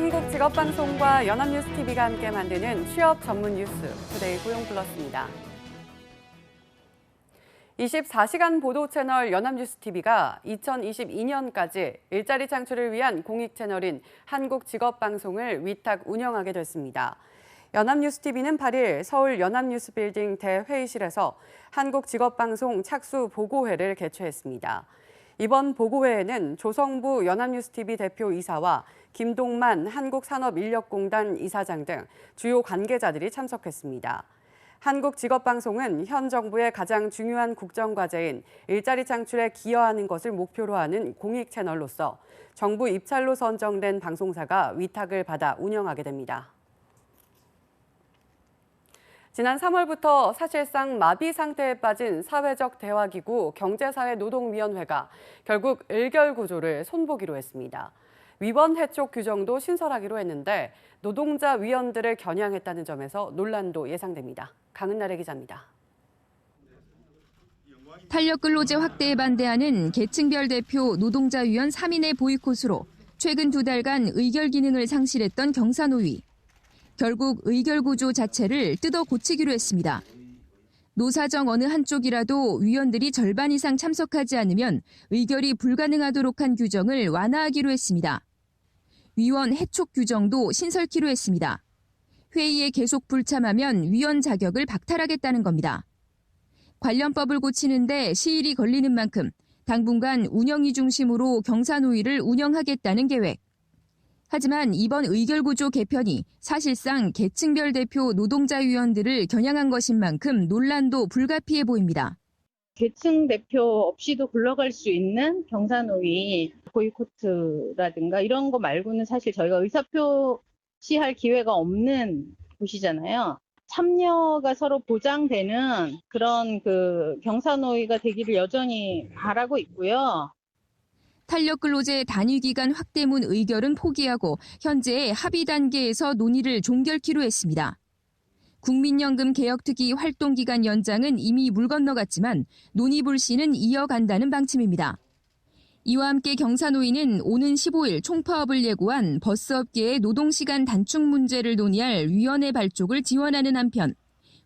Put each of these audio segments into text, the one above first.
한국직업방송과 연합뉴스TV가 함께 만드는 취업 전문 뉴스, 투데이 고용플러스입니다. 24시간 보도 채널 연합뉴스TV가 2022년까지 일자리 창출을 위한 공익 채널인 한국직업방송을 위탁 운영하게 됐습니다. 연합뉴스TV는 8일 서울 연합뉴스빌딩 대회의실에서 한국직업방송 착수 보고회를 개최했습니다. 이번 보고회에는 조성부 연합뉴스TV 대표이사와 김동만 한국산업인력공단 이사장 등 주요 관계자들이 참석했습니다. 한국직업방송은 현 정부의 가장 중요한 국정과제인 일자리 창출에 기여하는 것을 목표로 하는 공익 채널로서 정부 입찰로 선정된 방송사가 위탁을 받아 운영하게 됩니다. 지난 3월부터 사실상 마비 상태에 빠진 사회적 대화기구 경제사회노동위원회가 결국 의결 구조를 손보기로 했습니다. 위원 해촉 규정도 신설하기로 했는데 노동자 위원들을 겨냥했다는 점에서 논란도 예상됩니다. 강은나래 기자입니다. 탄력 근로제 확대에 반대하는 계층별 대표 노동자위원 3인의 보이콧으로 최근 2달간 의결 기능을 상실했던 경사노위. 결국 의결 구조 자체를 뜯어 고치기로 했습니다. 노사정 어느 한쪽이라도 위원들이 절반 이상 참석하지 않으면 의결이 불가능하도록 한 규정을 완화하기로 했습니다. 위원 해촉 규정도 신설키로 했습니다. 회의에 계속 불참하면 위원 자격을 박탈하겠다는 겁니다. 관련법을 고치는데 시일이 걸리는 만큼 당분간 운영위 중심으로 경사노위를 운영하겠다는 계획. 하지만 이번 의결구조 개편이 사실상 계층별 대표 노동자위원들을 겨냥한 것인 만큼 논란도 불가피해 보입니다. 계층 대표 없이도 굴러갈 수 있는 경사노위, 보이콧라든가 이런 거 말고는 사실 저희가 의사표시할 기회가 없는 곳이잖아요. 참여가 서로 보장되는 그런 경사노위가 되기를 여전히 바라고 있고요. 탄력 근로제 단위 기간 확대문 의결은 포기하고 현재 합의 단계에서 논의를 종결키로 했습니다. 국민연금 개혁특위 활동기간 연장은 이미 물 건너갔지만 논의 불씨는 이어간다는 방침입니다. 이와 함께 경사노위는 오는 15일 총파업을 예고한 버스업계의 노동시간 단축 문제를 논의할 위원회 발족을 지원하는 한편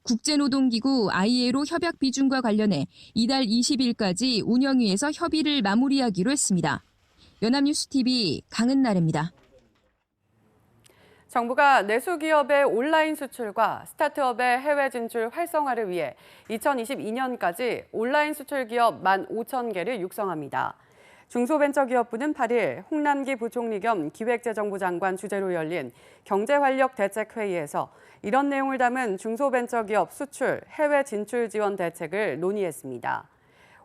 국제노동기구 ILO 협약 비준과 관련해 이달 20일까지 운영위에서 협의를 마무리하기로 했습니다. 연합뉴스TV 강은나래입니다. 정부가 내수기업의 온라인 수출과 스타트업의 해외 진출 활성화를 위해 2022년까지 온라인 수출 기업 15,000개를 육성합니다. 중소벤처기업부는 8일 홍남기 부총리 겸 기획재정부 장관 주재로 열린 경제활력 대책회의에서 이런 내용을 담은 중소벤처기업 수출, 해외 진출 지원 대책을 논의했습니다.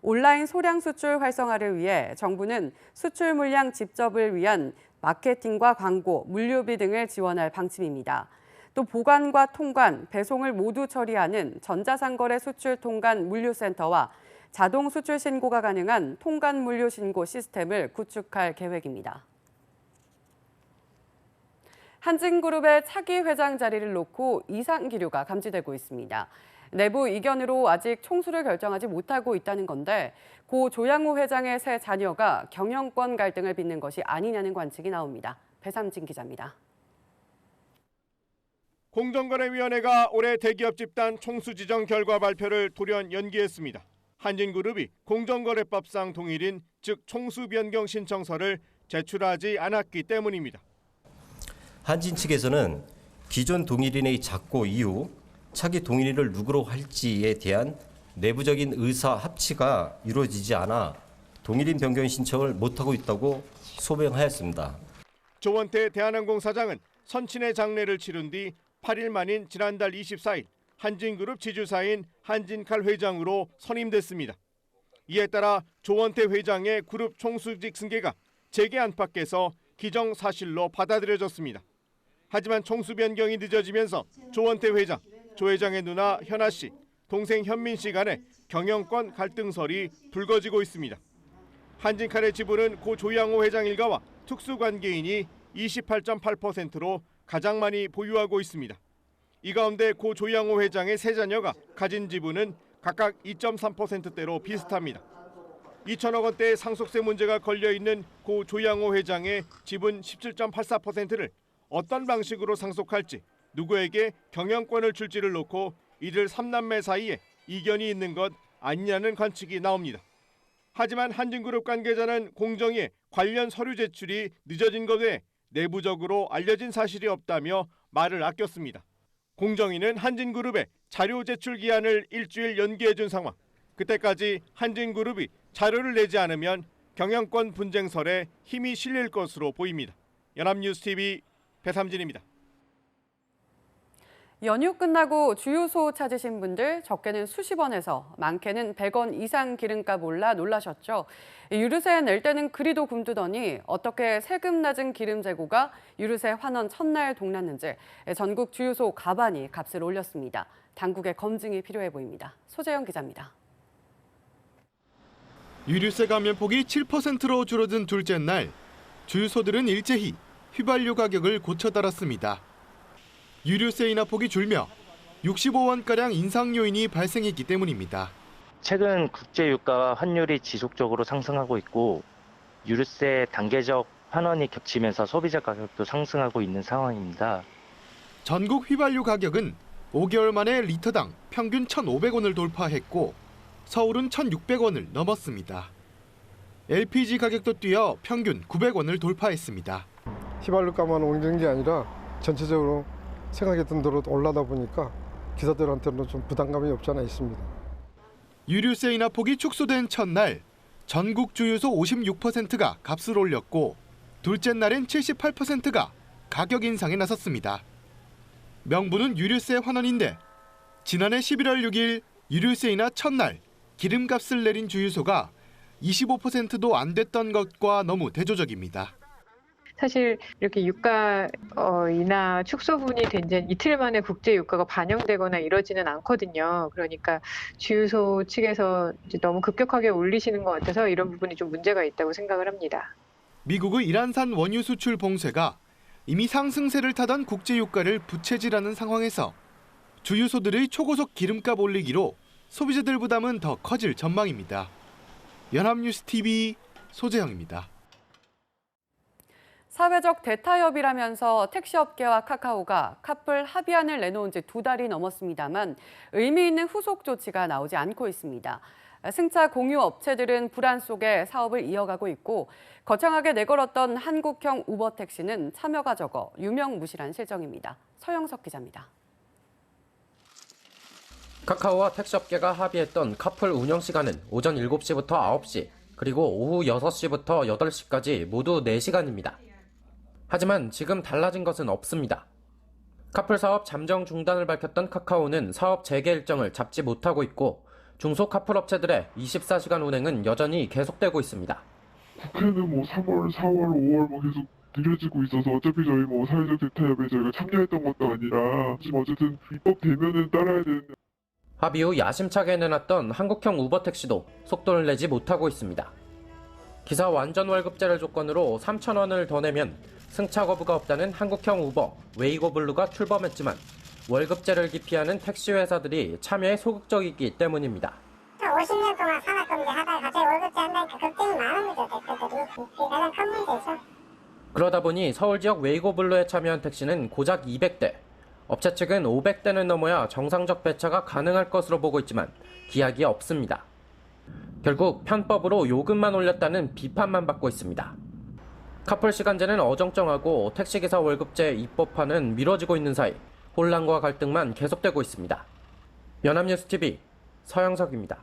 온라인 소량 수출 활성화를 위해 정부는 수출 물량 집접을 위한 마케팅과 광고, 물류비 등을 지원할 방침입니다. 또 보관과 통관, 배송을 모두 처리하는 전자상거래 수출 통관 물류센터와 자동 수출 신고가 가능한 통관 물류 신고 시스템을 구축할 계획입니다. 한진그룹의 차기 회장 자리를 놓고 이상 기류가 감지되고 있습니다. 내부 이견으로 아직 총수를 결정하지 못하고 있다는 건데 고 조양호 회장의 세 자녀가 경영권 갈등을 빚는 것이 아니냐는 관측이 나옵니다. 배삼진 기자입니다. 공정거래위원회가 올해 대기업 집단 총수 지정 결과 발표를 돌연 연기했습니다. 한진그룹이 공정거래법상 동일인 즉 총수 변경 신청서를 제출하지 않았기 때문입니다. 한진 측에서는 기존 동일인의 작고 이후 차기 동일인을 누구로 할지에 대한 내부적인 의사 합치가 이루어지지 않아 동일인 변경 신청을 못하고 있다고 소명하였습니다. 조원태 대한항공 사장은 선친의 장례를 치른 뒤 8일 만인 지난달 24일 한진그룹 지주사인 한진칼 회장으로 선임됐습니다. 이에 따라 조원태 회장의 그룹 총수직 승계가 재계 안팎에서 기정사실로 받아들여졌습니다. 하지만 총수 변경이 늦어지면서 조원태 회장, 조 회장의 누나 현아 씨, 동생 현민 씨 간의 경영권 갈등설이 불거지고 있습니다. 한진칼의 지분은 고 조양호 회장 일가와 특수관계인이 28.8%로 가장 많이 보유하고 있습니다. 이 가운데 고 조양호 회장의 세 자녀가 가진 지분은 각각 2.3%대로 비슷합니다. 2천억 원대의 상속세 문제가 걸려있는 고 조양호 회장의 지분 17.84%를 어떤 방식으로 상속할지, 누구에게 경영권을 줄지를 놓고 이들 3남매 사이에 이견이 있는 것 아니냐는 관측이 나옵니다. 하지만 한진그룹 관계자는 공정위에 관련 서류 제출이 늦어진 것 외에 내부적으로 알려진 사실이 없다며 말을 아꼈습니다. 공정위는 한진그룹의 자료 제출 기한을 일주일 연기해준 상황. 그때까지 한진그룹이 자료를 내지 않으면 경영권 분쟁설에 힘이 실릴 것으로 보입니다. 연합뉴스TV 배삼진입니다. 연휴 끝나고 주유소 찾으신 분들 적게는 수십 원에서 많게는 100원 이상 기름값 올라 놀라셨죠. 유류세 낼 때는 그리도 굼뜨더니 어떻게 세금 낮은 기름 재고가 유류세 환원 첫날 동났는지 전국 주유소 가반이 값을 올렸습니다. 당국의 검증이 필요해 보입니다. 소재영 기자입니다. 유류세 감면폭이 7%로 줄어든 둘째 날, 주유소들은 일제히 휘발유 가격을 고쳐달았습니다. 유류세 인하폭이 줄며 65원가량 인상 요인이 발생했기 때문입니다. 최근 국제유가와 환율이 지속적으로 상승하고 있고 유류세 단계적 환원이 겹치면서 소비자 가격도 상승하고 있는 상황입니다. 전국 휘발유 가격은 5개월 만에 리터당 평균 1,500원을 돌파했고 서울은 1,600원을 넘었습니다. LPG 가격도 뛰어 평균 900원을 돌파했습니다. 휘발유값만 오른 게 아니라 전체적으로 생각했던 대로 올라다 보니까 기사들한테는 좀 부담감이 없지 않아 있습니다. 유류세 인하폭이 축소된 첫날 전국 주유소 56%가 값을 올렸고 둘째 날엔 78%가 가격 인상에 나섰습니다. 명분은 유류세 환원인데 지난해 11월 6일 유류세 인하 첫날 기름값을 내린 주유소가 25%도 안 됐던 것과 너무 대조적입니다. 사실 이렇게 유가 인하 축소분이 된 지 이틀 만에 국제 유가가 반영되거나 이러지는 않거든요. 그러니까 주유소 측에서 이제 너무 급격하게 올리시는 것 같아서 이런 부분이 좀 문제가 있다고 생각을 합니다. 미국의 이란산 원유 수출 봉쇄가 이미 상승세를 타던 국제 유가를 부채질하는 상황에서 주유소들의 초고속 기름값 올리기로 소비자들 부담은 더 커질 전망입니다. 연합뉴스TV 소재영입니다. 사회적 대타협이라면서 택시업계와 카카오가 카풀 합의안을 내놓은 지 2달이 넘었습니다만 의미 있는 후속 조치가 나오지 않고 있습니다. 승차 공유 업체들은 불안 속에 사업을 이어가고 있고 거창하게 내걸었던 한국형 우버 택시는 참여가 적어 유명무실한 실정입니다. 서영석 기자입니다. 카카오와 택시업계가 합의했던 카풀 운영 시간은 오전 7시부터 9시, 그리고 오후 6시부터 8시까지 모두 4시간입니다. 하지만 지금 달라진 것은 없습니다. 카풀 사업 잠정 중단을 밝혔던 카카오는 사업 재개 일정을 잡지 못하고 있고 중소 카풀 업체들의 24시간 운행은 여전히 계속되고 있습니다. 국회는 3월, 4월, 5월 계속 느려지고 있어서 어차피 저희 사회적 대타협에 저희가 참여했던 것도 아니라 지금 어쨌든 입법되면은 따라야 되는. 합의 후 야심차게 내놨던 한국형 우버 택시도 속도를 내지 못하고 있습니다. 기사 완전 월급제를 조건으로 3,000원을 더 내면 승차 거부가 없다는 한국형 우버, 웨이고블루가 출범했지만 월급제를 기피하는 택시 회사들이 참여에 소극적이기 때문입니다. 50년 동안 산업경제 하다가 갑자기 월급제 한다니까 걱정이 많은 거죠, 대표들이. 이게 가장 큰 문제죠. 그러다 보니 서울 지역 웨이고블루에 참여한 택시는 고작 200대, 업체 측은 500대는 넘어야 정상적 배차가 가능할 것으로 보고 있지만 기약이 없습니다. 결국 편법으로 요금만 올렸다는 비판만 받고 있습니다. 카풀 시간제는 어정쩡하고 택시기사 월급제 입법화는 미뤄지고 있는 사이 혼란과 갈등만 계속되고 있습니다. 연합뉴스TV 서영석입니다.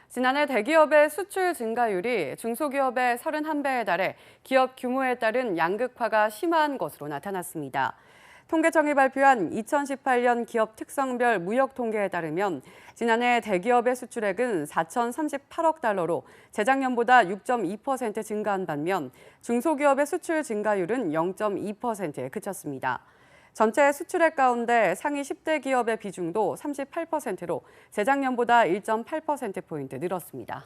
지난해 대기업의 수출 증가율이 중소기업의 31배에 달해 기업 규모에 따른 양극화가 심한 것으로 나타났습니다. 통계청이 발표한 2018년 기업 특성별 무역 통계에 따르면 지난해 대기업의 수출액은 4,038억 달러로 재작년보다 6.2% 증가한 반면 중소기업의 수출 증가율은 0.2%에 그쳤습니다. 전체 수출액 가운데 상위 10대 기업의 비중도 38%로 재작년보다 1.8%포인트 늘었습니다.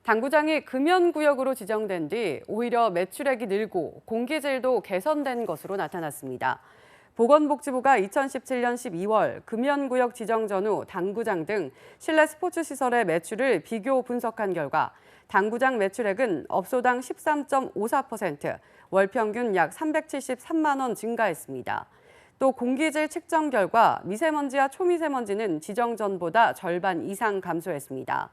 당구장이 금연구역으로 지정된 뒤 오히려 매출액이 늘고 공기질도 개선된 것으로 나타났습니다. 보건복지부가 2017년 12월 금연구역 지정 전후 당구장 등 실내 스포츠 시설의 매출을 비교 분석한 결과 당구장 매출액은 업소당 13.54%, 월 평균 약 373만 원 증가했습니다. 또 공기질 측정 결과 미세먼지와 초미세먼지는 지정 전보다 절반 이상 감소했습니다.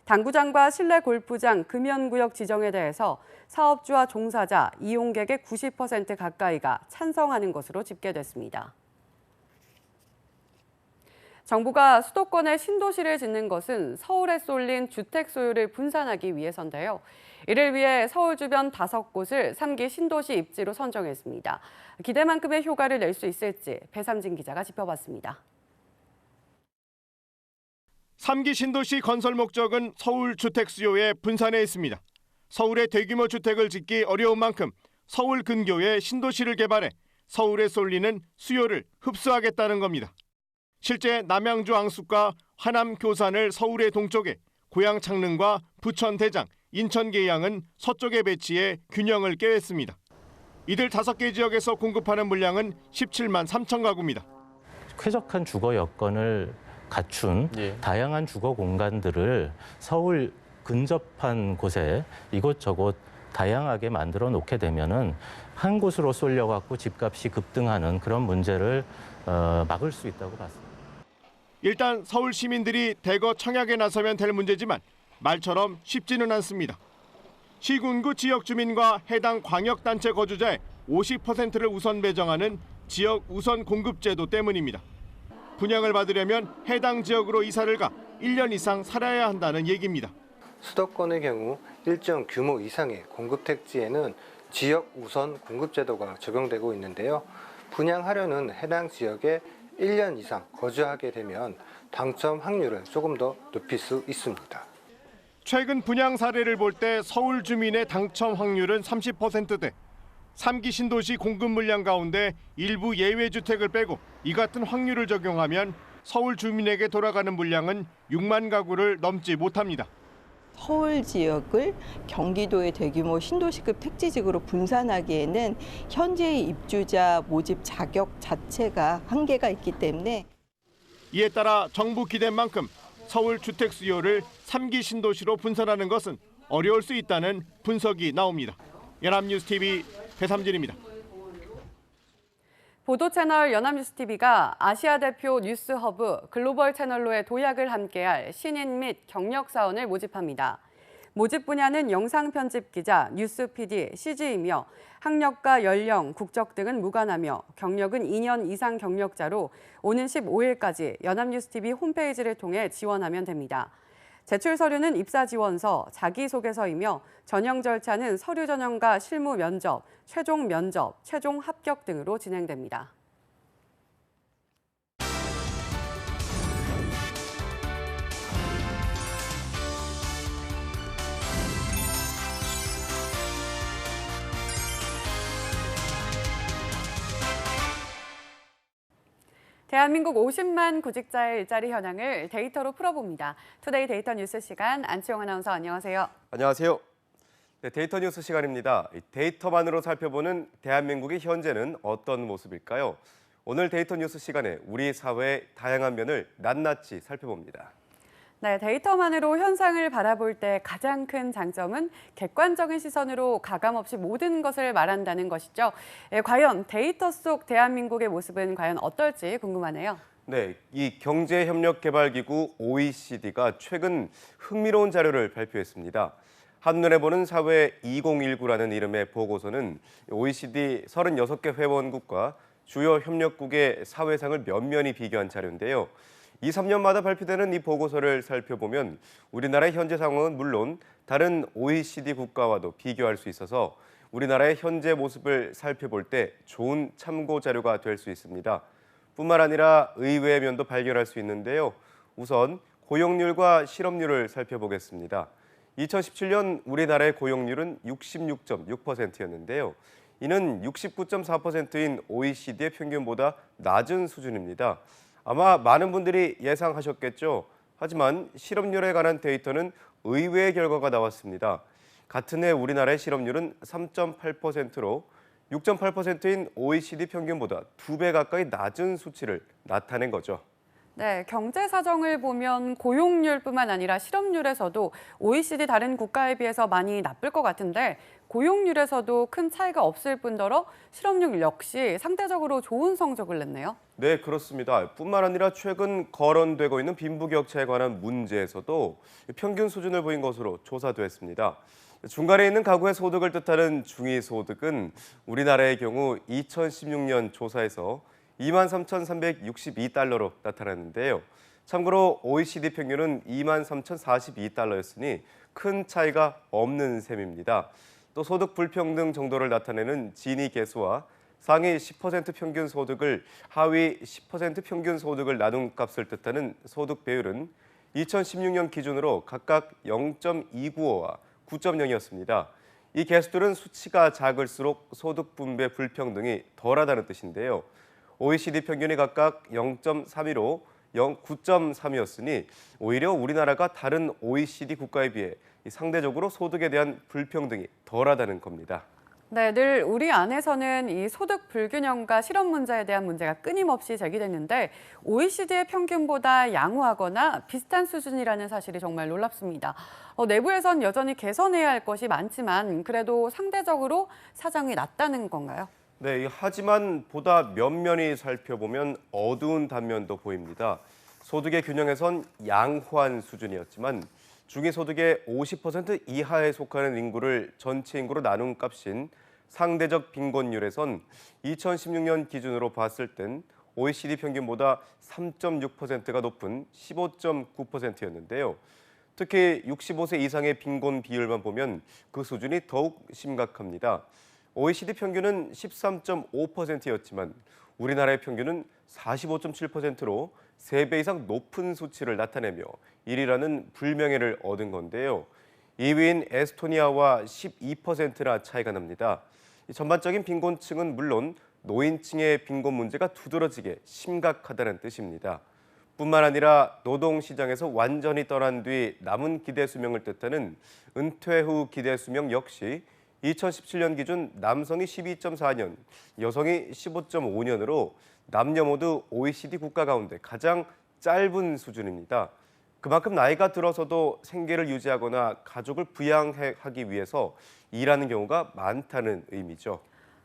당구장과 실내 골프장 금연구역 지정에 대해서 사업주와 종사자, 이용객의 90% 가까이가 찬성하는 것으로 집계됐습니다. 정부가 수도권에 신도시를 짓는 것은 서울에 쏠린 주택 소유를 분산하기 위해서인데요. 이를 위해 서울 주변 5곳을 3기 신도시 입지로 선정했습니다. 기대만큼의 효과를 낼 수 있을지 배삼진 기자가 짚어봤습니다. 3기 신도시 건설 목적은 서울 주택 수요의 분산에 있습니다. 서울에 대규모 주택을 짓기 어려운 만큼 서울 근교에 신도시를 개발해 서울에 쏠리는 수요를 흡수하겠다는 겁니다. 실제 남양주 앙숙과 하남 교산을 서울의 동쪽에, 고양 창릉과 부천 대장, 인천 계양은 서쪽에 배치해 균형을 깨했습니다. 이들 5개 지역에서 공급하는 물량은 17만 3천 가구입니다. 쾌적한 주거 여건을 갖춘 다양한 주거 공간들을 서울 근접한 곳에 이곳저곳 다양하게 만들어 놓게 되면은 한 곳으로 쏠려 갖고 집값이 급등하는 그런 문제를 막을 수 있다고 봤습니다. 일단 서울 시민들이 대거 청약에 나서면 될 문제지만 말처럼 쉽지는 않습니다. 시군구 지역 주민과 해당 광역단체 거주자의 50%를 우선 배정하는 지역 우선 공급 제도 때문입니다. 분양을 받으려면 해당 지역으로 이사를 가 1년 이상 살아야 한다는 얘기입니다. 수도권의 경우 일정 규모 이상의 공급 택지에는 지역 우선 공급 제도가 적용되고 있는데요. 분양하려는 해당 지역에 1년 이상 거주하게 되면 당첨 확률을 조금 더 높일 수 있습니다. 최근 분양 사례를 볼 때 서울 주민의 당첨 확률은 30%대. 3기 신도시 공급 물량 가운데 일부 예외 주택을 빼고 이 같은 확률을 적용하면 서울 주민에게 돌아가는 물량은 6만 가구를 넘지 못합니다. 서울 지역을 경기도의 대규모 신도시급 택지지구로 분산하기에는 현재의 입주자 모집 자격 자체가 한계가 있기 때문에 이에 따라 정부 기대인 만큼 서울 주택 수요를 3기 신도시로 분산하는 것은 어려울 수 있다는 분석이 나옵니다. 연합뉴스TV 배삼진입니다. 보도채널 연합뉴스TV가 아시아 대표 뉴스허브 글로벌 채널로의 도약을 함께할 신인 및 경력 사원을 모집합니다. 모집 분야는 영상 편집 기자, 뉴스 PD, CG이며 학력과 연령, 국적 등은 무관하며 경력은 2년 이상 경력자로 오는 15일까지 연합뉴스TV 홈페이지를 통해 지원하면 됩니다. 제출 서류는 입사 지원서, 자기소개서이며 전형 절차는 서류 전형과 실무 면접, 최종 면접, 최종 합격 등으로 진행됩니다. 대한민국 50만 구직자의 일자리 현황을 데이터로 풀어봅니다. 투데이 데이터 뉴스 시간, 안치홍 아나운서 안녕하세요. 안녕하세요. 네, 데이터 뉴스 시간입니다. 데이터만으로 살펴보는 대한민국의 현재는 어떤 모습일까요? 오늘 데이터 뉴스 시간에 우리 사회의 다양한 면을 낱낱이 살펴봅니다. 네, 데이터만으로 현상을 바라볼 때 가장 큰 장점은 객관적인 시선으로 가감없이 모든 것을 말한다는 것이죠. 과연 데이터 속 대한민국의 모습은 과연 어떨지 궁금하네요. 네, 이 경제협력개발기구 OECD가 최근 흥미로운 자료를 발표했습니다. 한눈에 보는 사회 2019라는 이름의 보고서는 OECD 36개 회원국과 주요 협력국의 사회상을 면면히 비교한 자료인데요. 2, 3년마다 발표되는 이 보고서를 살펴보면 우리나라의 현재 상황은 물론 다른 OECD 국가와도 비교할 수 있어서 우리나라의 현재 모습을 살펴볼 때 좋은 참고 자료가 될 수 있습니다. 뿐만 아니라 의외의 면도 발견할 수 있는데요. 우선 고용률과 실업률을 살펴보겠습니다. 2017년 우리나라의 고용률은 66.6%였는데요. 이는 69.4%인 OECD의 평균보다 낮은 수준입니다. 아마 많은 분들이 예상하셨겠죠. 하지만 실업률에 관한 데이터는 의외의 결과가 나왔습니다. 같은 해 우리나라의 실업률은 3.8%로 6.8%인 OECD 평균보다 2배 가까이 낮은 수치를 나타낸 거죠. 네, 경제 사정을 보면 고용률뿐만 아니라 실업률에서도 OECD 다른 국가에 비해서 많이 나쁠 것 같은데 고용률에서도 큰 차이가 없을 뿐더러 실업률 역시 상대적으로 좋은 성적을 냈네요. 네, 그렇습니다. 뿐만 아니라 최근 거론되고 있는 빈부격차에 관한 문제에서도 평균 수준을 보인 것으로 조사됐습니다. 중간에 있는 가구의 소득을 뜻하는 중위소득은 우리나라의 경우 2016년 조사에서 23,362달러로 나타났는데요. 참고로 OECD 평균은 23,042달러였으니 큰 차이가 없는 셈입니다. 또 소득 불평등 정도를 나타내는 지니 계수와 상위 10% 평균 소득을 하위 10% 평균 소득을 나눈 값을 뜻하는 소득 배율은 2016년 기준으로 각각 0.295와 9.0이었습니다. 이 계수들은 수치가 작을수록 소득 분배 불평등이 덜하다는 뜻인데요. OECD 평균이 각각 0.315, 9.3이었으니 오히려 우리나라가 다른 OECD 국가에 비해 상대적으로 소득에 대한 불평등이 덜하다는 겁니다. 네, 늘 우리 안에서는 이 소득 불균형과 실업 문제에 대한 문제가 끊임없이 제기됐는데 OECD의 평균보다 양호하거나 비슷한 수준이라는 사실이 정말 놀랍습니다. 내부에선 여전히 개선해야 할 것이 많지만 그래도 상대적으로 사정이 낫다는 건가요? 네, 하지만 보다 면면히 살펴보면 어두운 단면도 보입니다. 소득의 균형에선 양호한 수준이었지만 중위소득의 50% 이하에 속하는 인구를 전체 인구로 나눈 값인 상대적 빈곤율에선 2016년 기준으로 봤을 땐 OECD 평균보다 3.6%가 높은 15.9%였는데요. 특히 65세 이상의 빈곤 비율만 보면 그 수준이 더욱 심각합니다. OECD 평균은 13.5%였지만 우리나라의 평균은 45.7%로 3배 이상 높은 수치를 나타내며 1위라는 불명예를 얻은 건데요. 2위인 에스토니아와 12%나 차이가 납니다. 전반적인 빈곤층은 물론 노인층의 빈곤 문제가 두드러지게 심각하다는 뜻입니다. 뿐만 아니라 노동시장에서 완전히 떠난 뒤 남은 기대 수명을 뜻하는 은퇴 후 기대 수명 역시 2017년 기준 남성이 12.4년, 여성이 15.5년으로 남녀 모두 OECD 국가 가운데 가장 짧은 수준입니다. 그만큼 나이가 들어서도 생계를 유지하거나 가족을 부양하기 위해서 일하는 경우가 많다는 의미죠.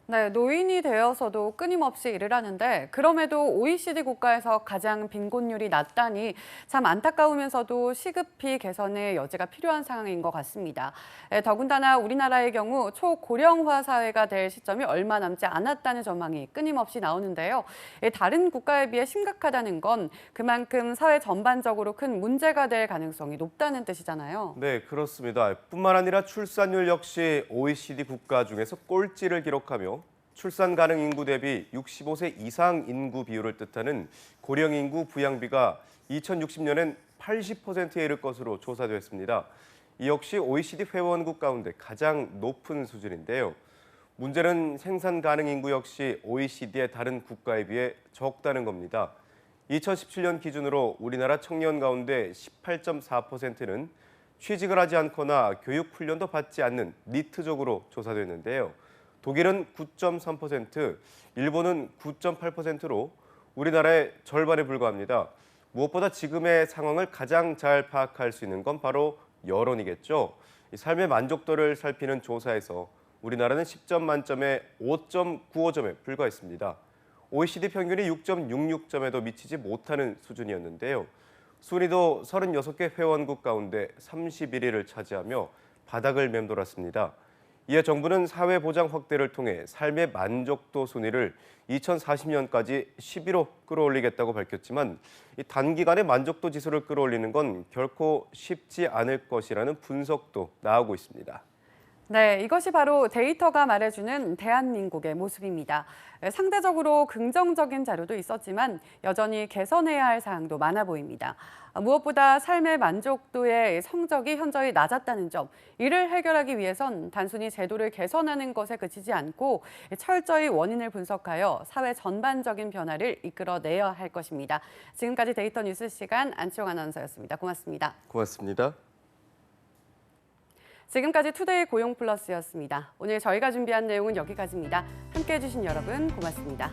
네, 노인이 되어서도 끊임없이 일을 하는데 그럼에도 OECD 국가에서 가장 빈곤율이 낮다니 참 안타까우면서도 시급히 개선의 여지가 필요한 상황인 것 같습니다. 더군다나 우리나라의 경우 초고령화 사회가 될 시점이 얼마 남지 않았다는 전망이 끊임없이 나오는데요. 다른 국가에 비해 심각하다는 건 그만큼 사회 전반적으로 큰 문제가 될 가능성이 높다는 뜻이잖아요. 네, 그렇습니다. 뿐만 아니라 출산율 역시 OECD 국가 중에서 꼴찌를 기록하며 출산 가능 인구 대비 65세 이상 인구 비율을 뜻하는 고령 인구 부양비가 2060년엔 80%에 이를 것으로 조사됐습니다. 이 역시 OECD 회원국 가운데 가장 높은 수준인데요. 문제는 생산 가능 인구 역시 OECD의 다른 국가에 비해 적다는 겁니다. 2017년 기준으로 우리나라 청년 가운데 18.4%는 취직을 하지 않거나 교육 훈련도 받지 않는 니트족으로 조사됐는데요. 독일은 9.3%, 일본은 9.8%로 우리나라의 절반에 불과합니다. 무엇보다 지금의 상황을 가장 잘 파악할 수 있는 건 바로 여론이겠죠. 삶의 만족도를 살피는 조사에서 우리나라는 10점 만점에 5.95점에 불과했습니다. OECD 평균이 6.66점에도 미치지 못하는 수준이었는데요. 순위도 36개 회원국 가운데 31위를 차지하며 바닥을 맴돌았습니다. 이에 정부는 사회보장 확대를 통해 삶의 만족도 순위를 2040년까지 10위로 끌어올리겠다고 밝혔지만 이 단기간에 만족도 지수를 끌어올리는 건 결코 쉽지 않을 것이라는 분석도 나오고 있습니다. 네, 이것이 바로 데이터가 말해주는 대한민국의 모습입니다. 상대적으로 긍정적인 자료도 있었지만 여전히 개선해야 할 사항도 많아 보입니다. 무엇보다 삶의 만족도의 성적이 현저히 낮았다는 점, 이를 해결하기 위해선 단순히 제도를 개선하는 것에 그치지 않고 철저히 원인을 분석하여 사회 전반적인 변화를 이끌어내야 할 것입니다. 지금까지 데이터 뉴스 시간 안치홍 아나운서였습니다. 고맙습니다. 고맙습니다. 지금까지 투데이 고용 플러스였습니다. 오늘 저희가 준비한 내용은 여기까지입니다. 함께해 주신 여러분 고맙습니다.